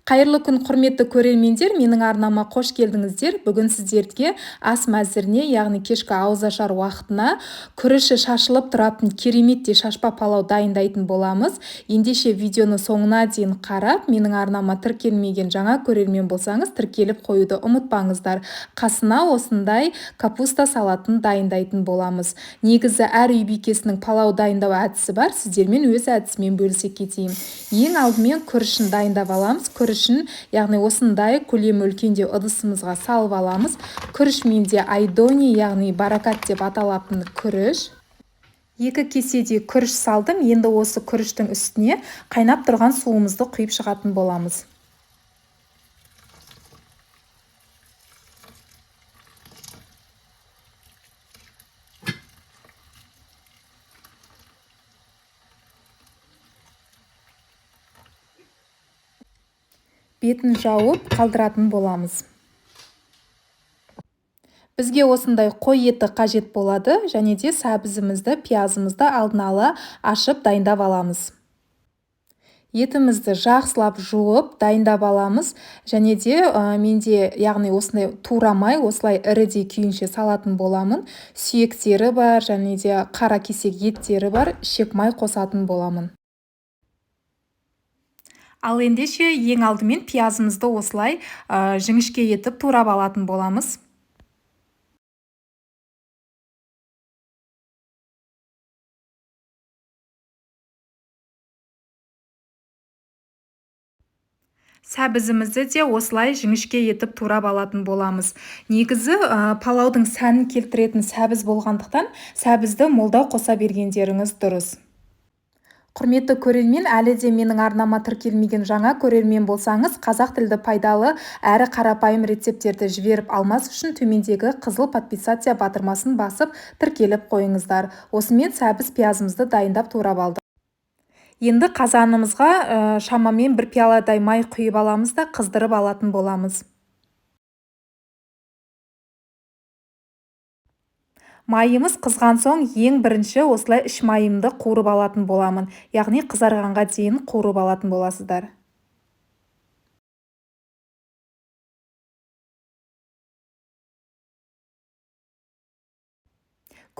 Қайырлы күн, құрметті көрермендер, менің арнама қош келдіңіздер. Бүгін сіздерге ас мәзіріне, яғни кешкі ауызашар уақытына күріші шашылып тұратын кереметтей шашпа палау дайындайтын боламыз. Ендеше видеоны соңына дейін қарап, менің арнама тіркелмеген жаңа көрермен болсаңыз, тіркеліп қоюды ұмытпаңыздар. Қасына осындай капуста салатын дайындайтын боламыз. Негізі әр үй бикесінің палау дайындау әдісі бар, сіздермен өз әдісімен бөлісе кетейін. Ең алдымен күрішін дайындап аламыз. Күрішін, яғни осындай көлемі үлкендеу ыдысымызға салып аламыз. Күріш менде айдони, яғни баракат деп аталатын күріш. 2 кеседей күріш салдым. Енді осы күріштің үстіне қайнап тұрған суымызды құйып шығатын боламыз. Бетін жауып қалдыратын боламыз. Бізге осындай қой еті қажет болады, және де сәбізімізді, пиязымызды алдын ала ашып дайындап аламыз. Етімізді жақсылап жуып дайындап аламыз, және де менде, яғни осындай турамай, осылай ірідей күйінше салатын боламын. Сүйектері бар, және де қара кесек еттері бар, шек май қосатын боламын. Ал ендеше ең алдымен пиязымызды осылай жіңішке етіп турап алатын боламыз. Сәбізімізді де осылай жіңішке етіп турап алатын боламыз. Негізі палаудың сәнін келтіретін сәбіз болғандықтан, сәбізді молдау қоса бергендеріңіз дұрыс. Құрметті көрермен, әлі де менің арнама тіркелмеген жаңа көрермен болсаңыз, қазақ тілді пайдалы әрі қарапайым рецепттерді жіберіп алмас үшін төмендегі қызыл подписация батырмасын басып тіркеліп қойыңыздар. Осымен сәбіз пиязымызды дайындап турап алдық. Енді қазанымызға шамамен 1 пияладай май құйып аламыз да қыздырып алатын боламыз. Майымыз қызған соң ең бірінші осылай іш майымды қуырып алатын боламын. Яғни қызарғанға дейін қуырып алатын боласыздар.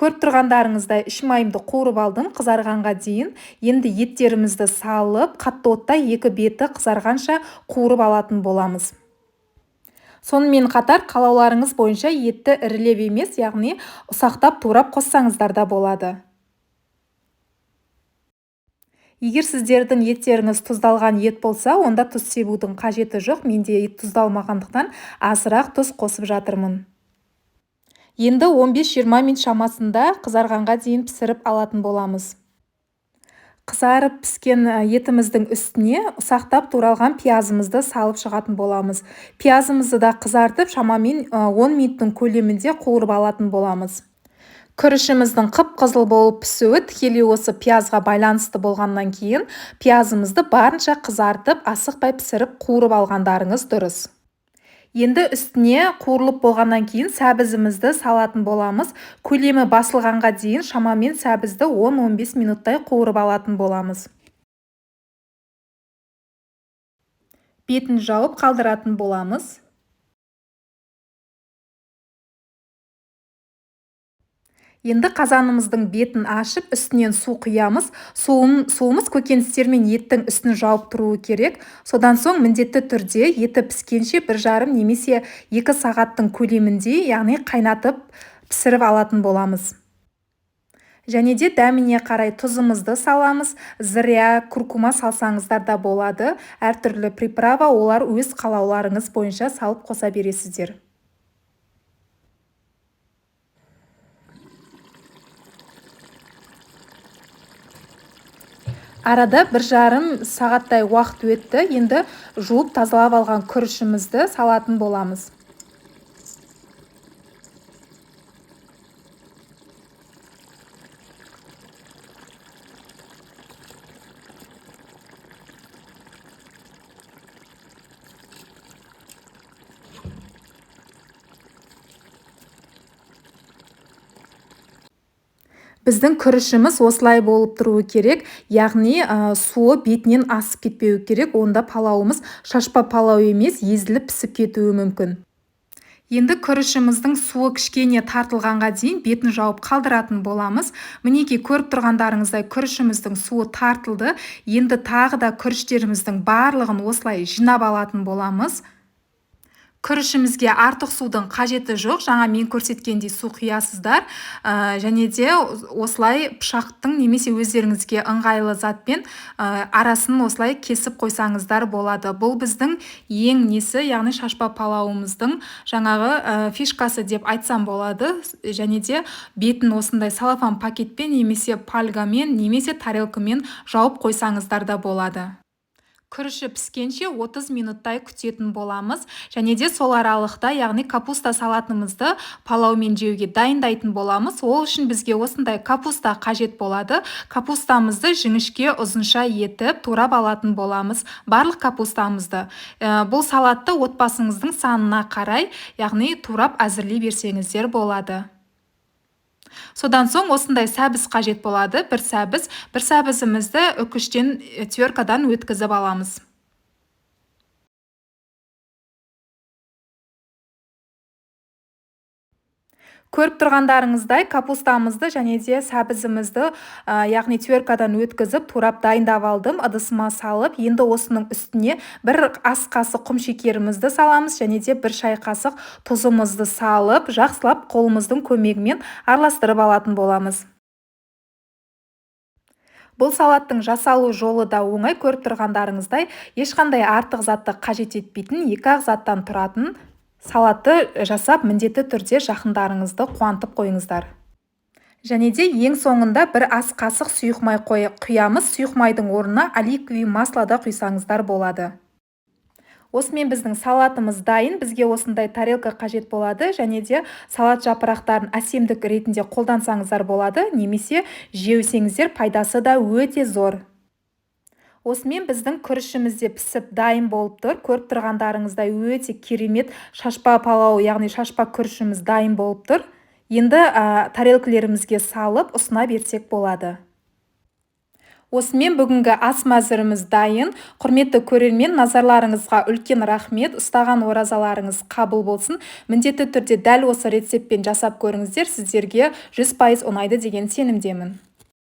Көріп тұрғандарыңыздай іш майымды қуырып алдым қызарғанға дейін. Енді еттерімізді салып, қатты отта 2 беті қызарғанша қуырып алатын боламыз. Сонымен қатар қалауларыңыз бойынша етті ірілеп емес, яғни ұсақтап турап қоссаңыздар да болады. Егер сіздердің еттеріңіз тұздалған ет болса, онда тұз себудің қажеті жоқ. Менде ет тұздалмағандықтан азырақ тұз қосып жатырмын. Енді 15-20 минут шамасында қызарғанға дейін пісіріп алатын боламыз. Қызарып піскен етіміздің үстіне ұсақтап туралған пиязымызды салып шығатын боламыз. Пиязымызды да қызартып, шамамен 10 минуттың көлемінде қуырып алатын боламыз. Күрішіміздің қып-қызыл болып пісуі тікелей осы пиязға байланысты болғаннан кейін, пиязымызды барынша қызартып, асықпай пісіріп қуырып алғандарыңыз дұрыс. Енді үстіне қуырылып болғаннан кейін сәбізімізді салатын боламыз. Көлемі басылғанға дейін шамамен сәбізді 10-15 минуттай қуырып алатын боламыз. Бетін жауып қалдыратын боламыз. Енді қазанымыздың бетін ашып, үстінен су құямыз. Суымыз көкөністер мен еттің үстін жауып тұруы керек. Содан соң міндетті түрде еті піскенше 1,5 немесе 2 сағаттың көлемінде, яғни қайнатып пісіріп алатын боламыз. Және де дәміне қарай тұзымызды саламыз. Зыря, куркума салсаңыздар да болады. Әртүрлі приправа, олар өз қалауларыңыз бойынша салып қоса бересіздер. Арада 1,5 сағаттай уақыт өтті. Енді жуып тазалап алған күрішімізді салатын боламыз. Біздің күрішіміз осылай болып тұруы керек, яғни суы бетінен асып кетпеуі керек, онда палауымыз шашпа палау емес, езіліп пісіп кетуі мүмкін. Енді күрішіміздің суы кішкене тартылғанға дейін бетін жауып қалдыратын боламыз. Мінекей көріп тұрғандарыңыздай күрішіміздің суы тартылды. Енді тағы да күріштеріміздің барлығын осылай жинап алатын боламыз. Күрішімізге артық судың қажеті жоқ. Жаңа мен көрсеткендей су құясыздар. Және де осылай пышақтың немесе өздеріңізге ыңғайлы затпен арасын осылай кесіп қойсаңыздар болады. Бұл біздің ең несі, яғни шашпа палауымыздың жаңағы фишкасы деп айтсам болады. Және де бетін осындай салафан пакетпен немесе пальгамен немесе тарелкамен жауып қойсаңыздар да болады. Күріші піскенше 30 минуттай күтетін боламыз. Және де сол аралықта, яғни капуста салатымызды палаумен жеуге дайындайтын боламыз. Ол үшін бізге осындай капуста қажет болады. Капустамызды жіңішке ұзынша етіп турап алатын боламыз. Барлық капустамызды. Бұл салатты отбасыңыздың санына қарай, яғни турап әзірлей берсеңіздер болады. Содан соң осындай сәбіз қажет болады, бір сәбізімізді үкіштен теркадан өткізіп аламыз. Көріп тұрғандарыңыздай капустамызды және де сәбізімізді, яғни теркадан өткізіп, турап дайындап алдым, ыдысыма салып, енді осының үстіне бір ас қасық құм шекерімізді саламыз, және де бір шай қасық тұзымызды салып, жақсылап қолымыздың көмегімен араластырып алатын боламыз. Бұл салаттың жасалу жолы да оңай. Көріп тұрғандарыңыздай, ешқандай артық затты қажет етпейтін, 2-ақ заттан тұратын салатты жасап, міндетті түрде жақындарыңызды қуантып қойыңыздар. Және де ең соңында бір ас қасық сұйық май құямыз. Сұйық майдың орнына оливковый масло да құйсаңыздар болады. Осымен біздің салатымыз дайын. Бізге осындай тарелка қажет болады. Және де салат жапырақтарын әсемдік ретінде қолдансаңыздар болады. Немесе жеусеңіздер пайдасы да өте зор. Осымен біздің күрішімізде пісіп дайын болып тұр. Көріп тұрғандарыңыздай өте керемет шашпа палау, яғни шашпа күрішіміз дайын болып тұр. Енді тарелкілерімізге салып ұсына берсек болады. Осымен бүгінгі ас мәзіріміз дайын. Құрметті көрермен, назарларыңызға үлкен рахмет. Ұстаған оразаларыңыз қабыл болсын. Міндетті түрде дәл осы рецептпен жасап көріңіздер. Сіздерге 100% ұнайды деген сенімдемін.